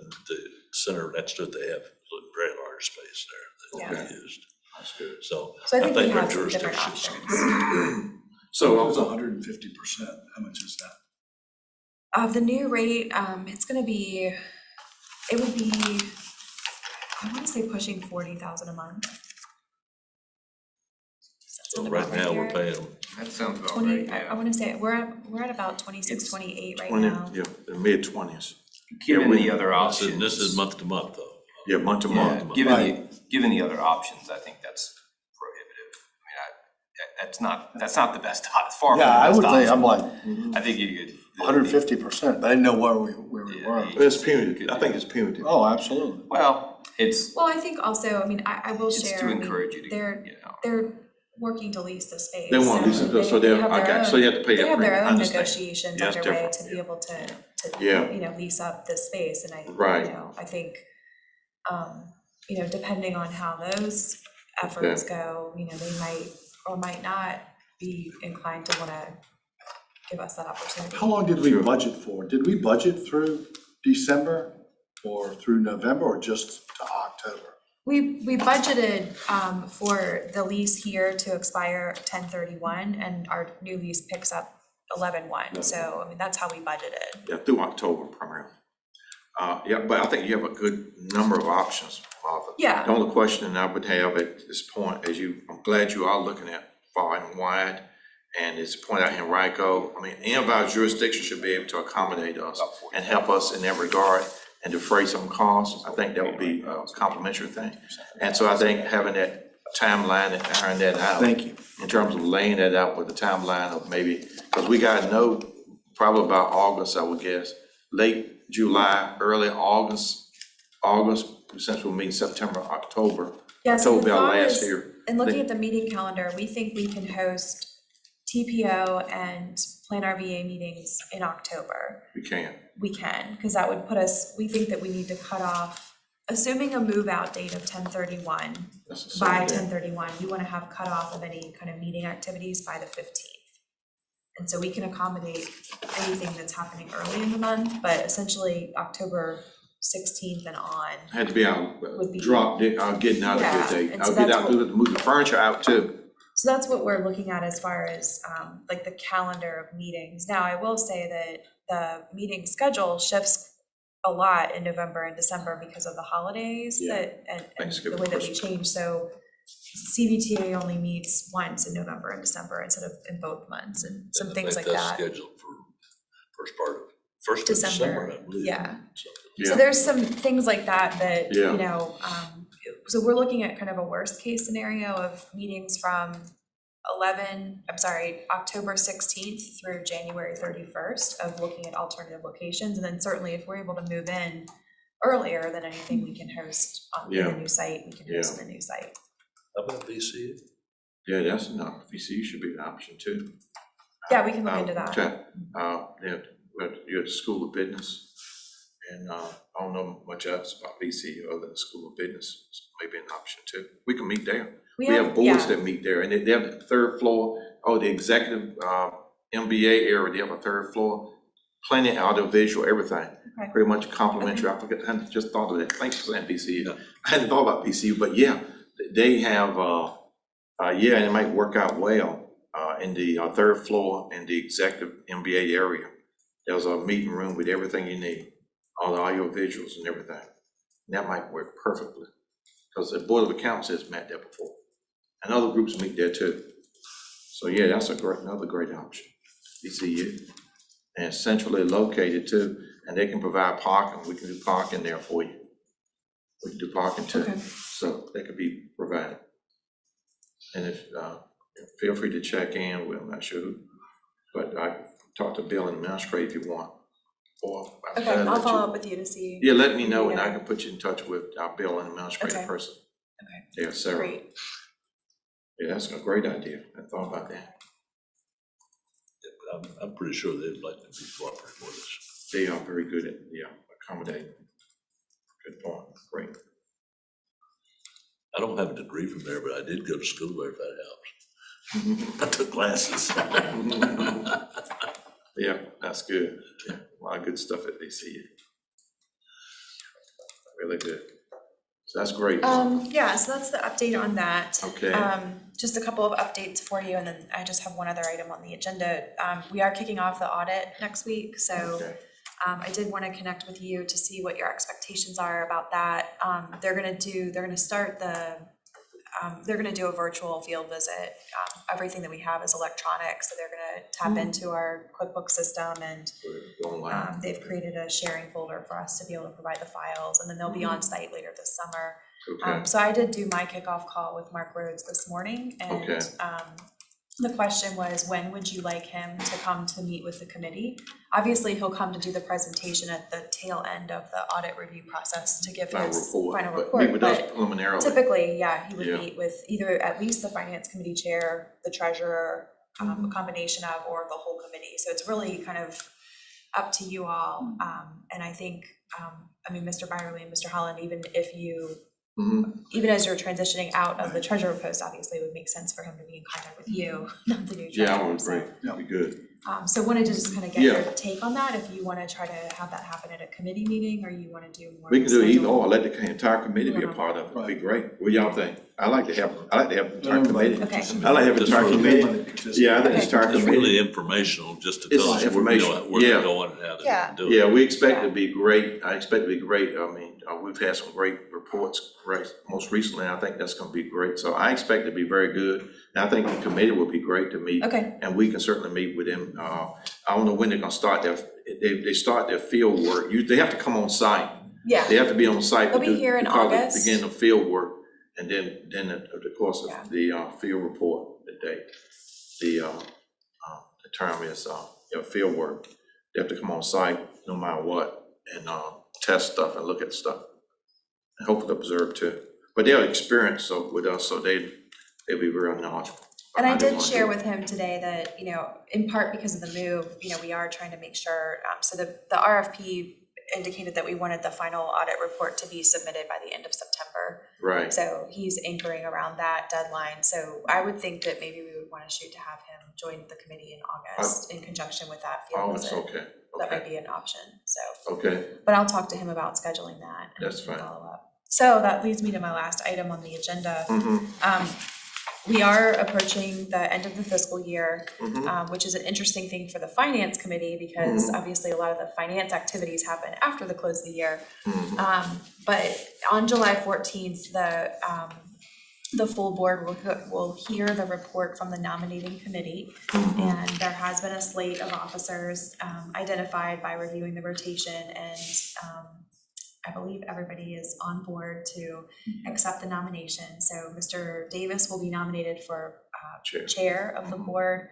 center next to it, they have a very large space there that Yeah. we used. That's So So I think we our have some different jurisdiction- options. So, It's 150%, how much is that? The new rate, it's gonna be, it would be, I wanna say pushing 40,000 a month. Does that So sound right about now, we're Garrett? paying, That sounds about 20, right, I yeah. wanna say, we're at about 26, 28 right 20, now. yeah, the mid-20s. Given we- the other options. this is month to month though. Yeah, month to Yeah, month. given the other options, I think that's prohibitive. I mean, that's not the best, far from the Yeah, I best would think, I'm option. like, I think you could. 150%, but I didn't know where we were. Yeah. It's punitive, I think it's punitive. Oh, absolutely. Well, it's Well, I think also, I mean, I will share. to I mean, encourage you to, They're, you know. they're working to lease the space. They want to lease it, so they they're, have their okay, own- so you have to pay They that have their premium, I own understand. negotiations Yeah, it's underway different, to be able to, Yeah. you know, lease up this space, and I, Right. you know, I think, you know, depending on how those efforts go, you know, they might or might not be inclined to wanna give us that opportunity. How long did we Sure. budget for? Did we budget through December or through November or just to October? We budgeted for the lease here to expire 10/31, and our new lease picks up 11/1, so I mean, that's how we budgeted. Yeah, through October primarily. Yeah, but I think you have a good number of options, Martha. Yeah. The only question I would have at this point is I'm glad you are looking at far and wide, and it's pointed out in RICO. I mean, any of our jurisdictions should be able to accommodate us and help us in that regard and defray some costs. I think that would be a complimentary thing. And so I think having that timeline and iron that out. Thank you. In terms of laying that out with the timeline of maybe, because we gotta know probably about August, I would guess, late July, early August, since we're meeting September, October. Yeah, so October will the be our thought last is, year. in looking at the meeting calendar, we think we can host TPO and PlanRVA meetings in October. We can. We can, because that would put us, we think that we need to cut off, assuming a move-out date of 10/31, That's a by Sunday. 10/31, we want to have cut off of any kind of meeting activities by the 15th. And so we can accommodate anything that's happening early in the month, but essentially October 16th and on. Had to be our Would be- drop, our getting out of Yeah, good date. and I'll so get that's out, what- move the furniture out too. So that's what we're looking at as far as like the calendar of meetings. Now, I will say that the meeting schedule shifts a lot in November and December because of the holidays Yeah. and the Thanksgiving, way that we Christmas. change. So CVTA only meets once in November and December instead of in both months, and some I things think like that's that. scheduled for first of December, I believe. Yeah. So Yeah, there's some things like that, Yeah. you know, so we're looking at kind of a worst case scenario of meetings from October 16th through January 31st of looking at alternative locations. And then certainly if we're able to move in earlier than anything we can host on in Yeah. the new site, we can host in the new site. How about VCU? yeah, that's enough. VCU should be an option too. Yeah, we can look into that. Okay, yeah, but you're at the School of Business, and I don't know much else about VCU other than the School of Business, so maybe an option too. We can meet there. We have boards yeah. that meet there, and they have the third floor, the executive, MBA area, they have a third floor, plenty of audiovisual, everything. Okay. Pretty much complimentary. I forget, I just thought of that. Thanks for saying VCU. Yeah. I hadn't thought about VCU, but yeah, they have, yeah, and it might work out well, in the third floor in the executive MBA area. There's a meeting room with everything you need, all the audio visuals and everything. And that might work perfectly, because the Board of Accounts has met there before. And other groups meet there too. So yeah, that's another great option, VCU. And centrally located too, and they can provide parking, we can do parking there for you. We can do parking too, Okay. so that could be provided. And if, feel free to check in, well, I'm not sure who, but I talk to Bill and administrate if you want. Or Okay, I'll follow up with you to see. Yeah, let me know and I Yeah. can put you in touch with our Bill and administrative Okay. person. Okay, Yeah, Sarah. great. Yeah, that's a great idea. I thought about that. I'm pretty sure they'd like to be cooperative with us. They are very good at, accommodating. Good point, great. I don't have a degree from there, but I did go to school there, if that helps. I took classes. Yeah, that's good. Yeah, a lot of good stuff at VCU. Really good. So that's great. Yeah, so that's the update on that. Okay. Just a couple of updates for you, and then I just have one other item on the agenda. We are kicking off the audit next week, so Okay. I did want to connect with you to see what your expectations are about that. They're gonna do a virtual field visit. Everything that we have is electronic, so they're gonna tap into our QuickBooks system, and Go online. they've created a sharing folder for us to be able to provide the files, and then they'll be on site later this summer. Okay. So I did do my kickoff call with Mark Rhodes this morning, and Okay. the question was, when would you like him to come to meet with the committee? Obviously, he'll come to do the presentation at the tail end of the audit review process to give Final his report. final But report, meet with us but preliminarily. typically, yeah, he would Yeah. meet with either at least the finance committee chair, the treasurer, a combination of, or the whole committee. So it's really kind of up to you all. And I think, Mr. Byerly and Mr. Holland, even if you, even as you're transitioning out of the treasurer post, obviously it would make sense for him to be in contact with you, not the new treasurer. Yeah, I would So, agree. That'd be good. So wanted to just kind of get Yeah. your take on that, if you want to try to have that happen at a committee meeting, or you want to do more. We can do either scheduled- or, let the entire committee be a part of it, it'd be great. What y'all think? I like to have the entire committee. Okay. I like to have the entire committee. Yeah, I think the Okay. entire It's committee. really informational, just to It's tell us where, informational, where yeah. they're going and how Yeah. they're doing it. Yeah, we expect it to be great. I expect it to be great. I mean, we've had some great reports, right, most recently. I think that's gonna be great. So I expect it to be very good. And I think the committee will be great to meet. Okay. And we can certainly meet with them. I don't know when they're gonna start they start their field work. They have to come on site. Yeah. They have to be on site. They'll be here in August. Begin the field work, and then of course, Yeah. the field report, the term is, field work. They have to come on site no matter what, and test stuff and look at stuff. And hopefully observe too. But they're experienced with us, so they'll be real knowledgeable. And I How they did wanna share do it. with him today that, in part because of the move, we are trying to make sure, so the RFP indicated that we wanted the final audit report to be submitted by the end of September. Right, So he's anchoring around that deadline. So I would think that maybe we would want to shoot to have him join the committee in August in conjunction with that field that's visit. okay, That might okay, be an option, so, okay, but I'll talk to him about scheduling that. And That's fine. follow up. So that leads me to my last item on the agenda. mm-hmm, We are approaching the end of the fiscal year, mm-hmm, which is an interesting thing for the finance committee, because obviously a lot of the finance activities happen after the close of the year. mm-hmm. But on July 14th, the full board will hear the report from the nominating committee. And there has been a slate of officers identified by reviewing the rotation, and I believe everybody is on board to accept the nomination. So Mr. Davis will be nominated for chair of the board.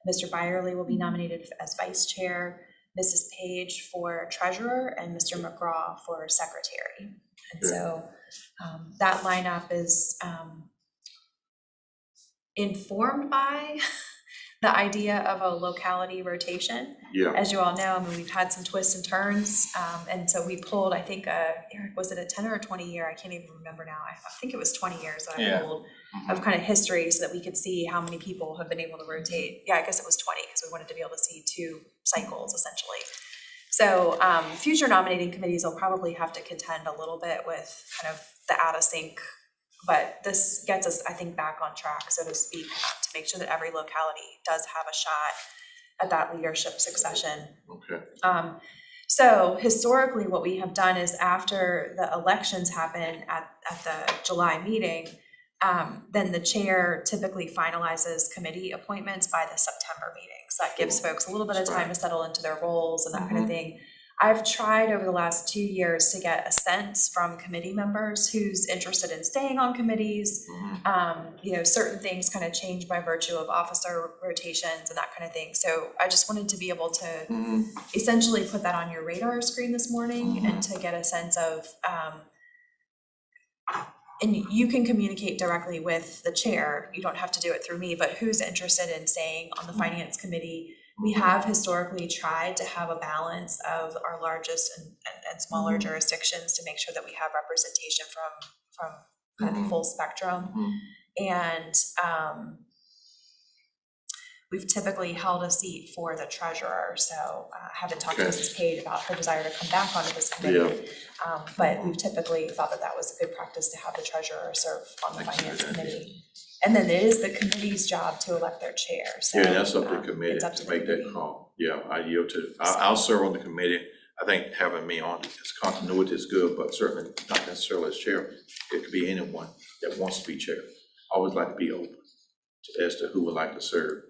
Mr. Byerly will be nominated as vice chair, Mrs. Page for treasurer, and Mr. McGraw for secretary. And so that lineup is informed by the idea of a locality rotation. Yeah, As you all know, we've had some twists and turns, and so we pulled, I think, Eric, was it a 10 or a 20 year? I can't even remember now. I think it was 20 years that I Yeah. pulled of kind of history, so that we could see how many people have been able to rotate. Yeah, I guess it was 20, because we wanted to be able to see 2 cycles essentially. So future nominating committees will probably have to contend a little bit with kind of the out of sync, but this gets us, I think, back on track, so to speak, to make sure that every locality does have a shot at that leadership succession. okay, So historically, what we have done is, after the elections happen at the July meeting, then the chair typically finalizes committee appointments by the September meeting. So that gives folks a little bit of time to settle into their roles and that kind of thing. I've tried over the last 2 years to get a sense from committee members who's interested in staying on committees. Certain things kind of change by virtue of officer rotations and that kind of thing. So I just wanted to be able to essentially put that on your radar screen this morning, and to get a sense of, and you can communicate directly with the chair, you don't have to do it through me, but who's interested in staying on the finance committee. We have historically tried to have a balance of our largest and smaller jurisdictions, to make sure that we have representation from kind of the full spectrum. And we've typically held a seat for the treasurer, so I haven't talked to Okay. Mrs. Page about her desire to come back onto this committee. But we've typically thought that that was a good practice to have the treasurer serve on the That's a finance good idea. committee. And then it is the committee's job to elect their chair, so. Yeah, that's up to the committee it's up to the make that committee. call. Yeah, I yield to, I'll serve on the committee. I think having me on as continuity is good, but certainly not necessarily as chair. It could be anyone that wants to be chair. I always like to be open as to who would like to serve.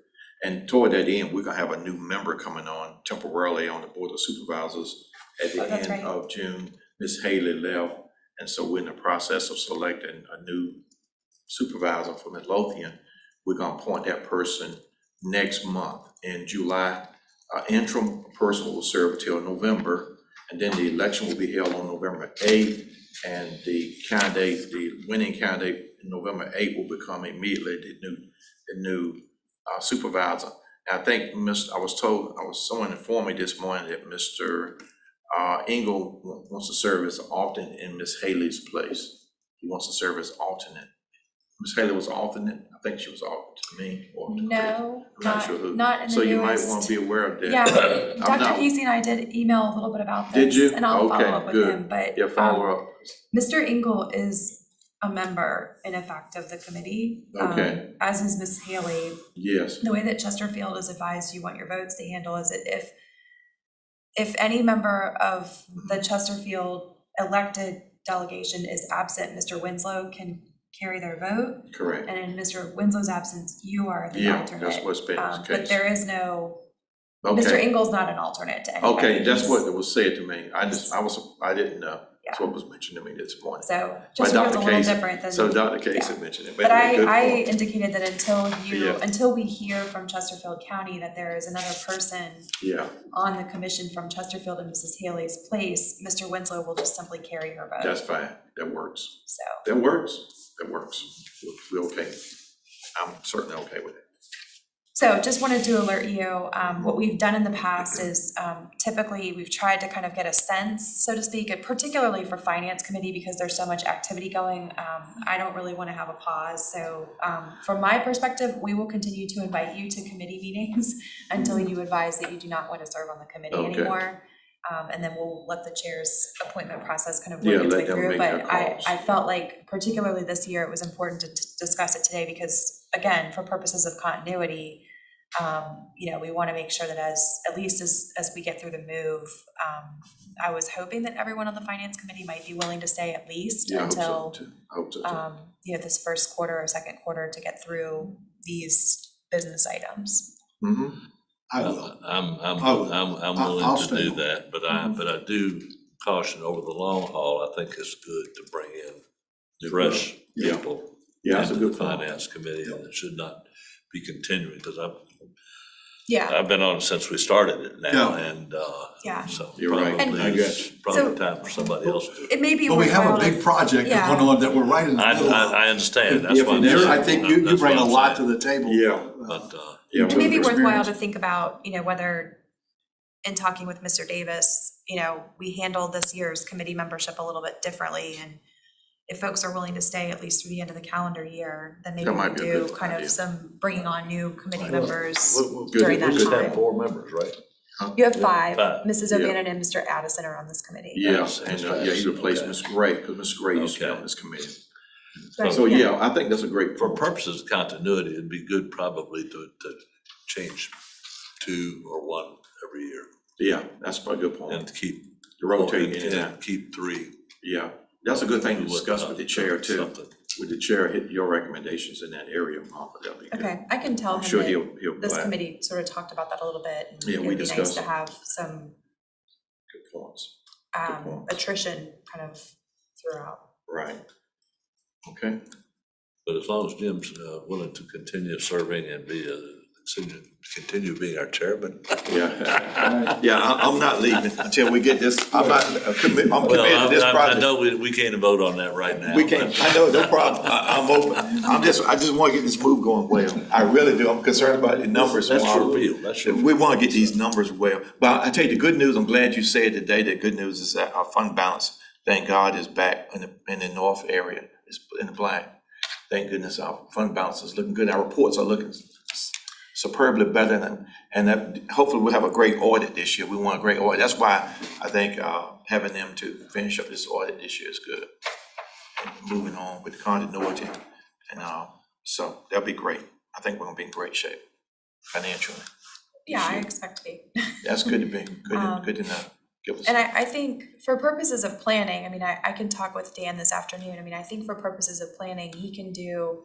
And toward that end, we're gonna have a new member coming on temporarily on the Board of Supervisors at the That's end right. of June. Ms. Haley left, and so we're in the process of selecting a new supervisor for Midlothian. We're gonna appoint that person next month in July. Interim person will serve until November, and then the election will be held on November 8th, and the winning candidate in November 8th will become immediately the new supervisor. And I think someone informed me this morning that Mr. Engel wants to serve as alternate in Ms. Haley's place. He wants to serve as alternate. Ms. Haley was alternate, I think she was alternate to me, or. No, I'm not sure who. not in the So you might newest- want to be aware of that. Yeah, I'm Dr. not- Casey and I did email a little bit about Did this. you? And I'll follow Okay, up with good. him, but. Yeah, follow up. Mr. Engel is a member in effect of the committee. Okay. As is Ms. Haley. Yes, The way that Chesterfield is advised you want your votes to handle is that if any member of the Chesterfield elected delegation is absent, Mr. Winslow can carry their vote. correct. And in Mr. Winslow's absence, you are the Yeah, alternate. that's what's been the But case. there is no, Mr. Okay, Engel's not an alternate to anybody. okay, that's He's- what was said to me. I didn't know. That's what was mentioned to me this morning. So By Chesterfield's Dr. a little Casey. different than. So Dr. Casey yeah. mentioned it. But Good I point. indicated that Yeah. until we hear from Chesterfield County that there is another person Yeah, on the commission from Chesterfield in Mrs. Haley's place, Mr. Winslow will just simply carry her vote. that's fine. That works. So, That works. That works. We're okay. I'm certainly okay with it. so just wanted to alert you, what we've done in the past is, typically we've tried to kind of get a sense, so to speak, and particularly for finance committee, because there's so much activity going, I don't really want to have a pause. So, from my perspective, we will continue to invite you to committee meetings until you advise that you do not want to serve on the committee Okay. anymore. And then we'll let the chair's appointment process kind of Yeah, work its let way them through. make But their calls. I felt like particularly this year, it was important to discuss it today because, again, for purposes of continuity, we want to make sure that at least as we get through the move, I was hoping that everyone on the finance committee might be willing to stay at least Yeah, I until, hope so too. I hope so too. this first quarter or second quarter to get through these business items. Mhm. I will. I'm I'll willing to stay do on. that, but I do caution over the long haul. I think it's good to bring in fresh Yeah. people Yeah, that's a into good the point. finance committee, and it should not be continuing, because Yeah, I've been on it since we started it now, Yeah. and, yeah. so You're right. probably I got it's you. probably So- time for somebody else to. It may be But we have a worthwhile big project yeah. going on that we're right in the middle of. I understand, that's If why I'm you- saying. I think you that's bring what a I'm lot saying. to the table. Yeah. But, Yeah, It may be with worthwhile experience. to think about, whether in talking with Mr. Davis, we handled this year's committee membership a little bit differently. And if folks are willing to stay at least through the end of the calendar year, then maybe That we might be a do good kind idea. of some bringing on new committee members Good. during we that just have time. 4 members, right? You have 5. Five. Mrs. Yeah. O'Bannon and Mr. Addison are on this committee. Yes, That's and yeah, he replaced okay. Ms. Gray, because Ms. Gray used to be Okay. on this committee. Right, So, yeah, I think that's a great. For purposes of continuity, it'd be good probably to change 2 or 1 every year, Yeah, that's probably a good point. and to keep. Rotating in and and out. Keep 3. Yeah, that's a good thing to discuss with the chair too. Something. With the chair, hit your recommendations in that area, Martha, that'd be good. Okay, I can tell I'm sure him he'll that this glad. committee sort of talked about that a little bit. And Yeah, we it'd be nice discussed to it. have some Good points, point. attrition kind of throughout. right. Okay, But as long as Jim's willing to continue serving and continue being our chairman. yeah. Yeah, I'm not leaving until we get this, I'm Well, committed to this I project. know we can't vote on that right now. We can't, I know, no problem, I'm open, I just wanna get this move going well, I really do, I'm concerned about the numbers. That's Mark. your field, that's your We wanna get these numbers well, but I tell you, the good news, I'm glad you said today, the good news is that our fund balance, thank God, is back in the north area, it's in the black. Thank goodness our fund balance is looking good, our reports are looking superbly better and that hopefully we'll have a great audit this year. We want a great audit. That's why I think, having them to finish up this audit this year is good. And moving on with continuity and, so that'll be great. I think we're gonna be in great shape financially. Yeah, I year. expect to be. That's good to be, good to know. Give us. And I think for purposes of planning, I mean, I can talk with Dan this afternoon. I mean, I think for purposes of planning, he can do,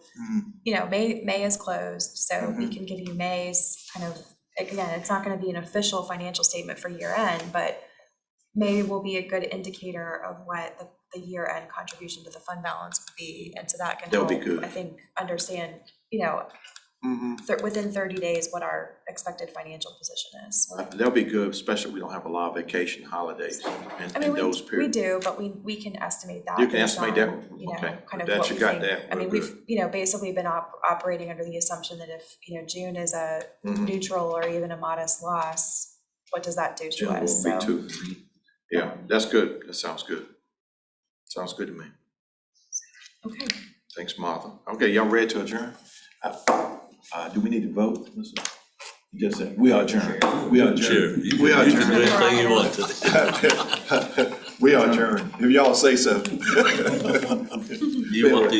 you know, May is closed, so we can give you May's kind of, again, it's not gonna be an official financial statement for year end, but May will be a good indicator of what the year end contribution to the fund balance would be, and so that can That'll help, be good. I think, understand, you know, within 30 days, what our expected financial position is. That'll be good, especially if we don't have a lot of vacation holidays I in mean, those we periods. do, but we can estimate that. You can based estimate on, that? you know, Okay. kind of That what you we got think. that. I mean, Real we've, you know, basically been operating under the assumption that if, you know, June is a neutral or even a modest loss, what does that do to June us? will be So, too. Yeah, that's good. That sounds good. Sounds good to me. okay. Thanks, Martha. Okay, y'all ready to adjourn? Do we need to vote? Just say, we are adjourned. We are Sure, adjourned. you We are can do adjourned. anything you want to. We are adjourned. If y'all say so. You want these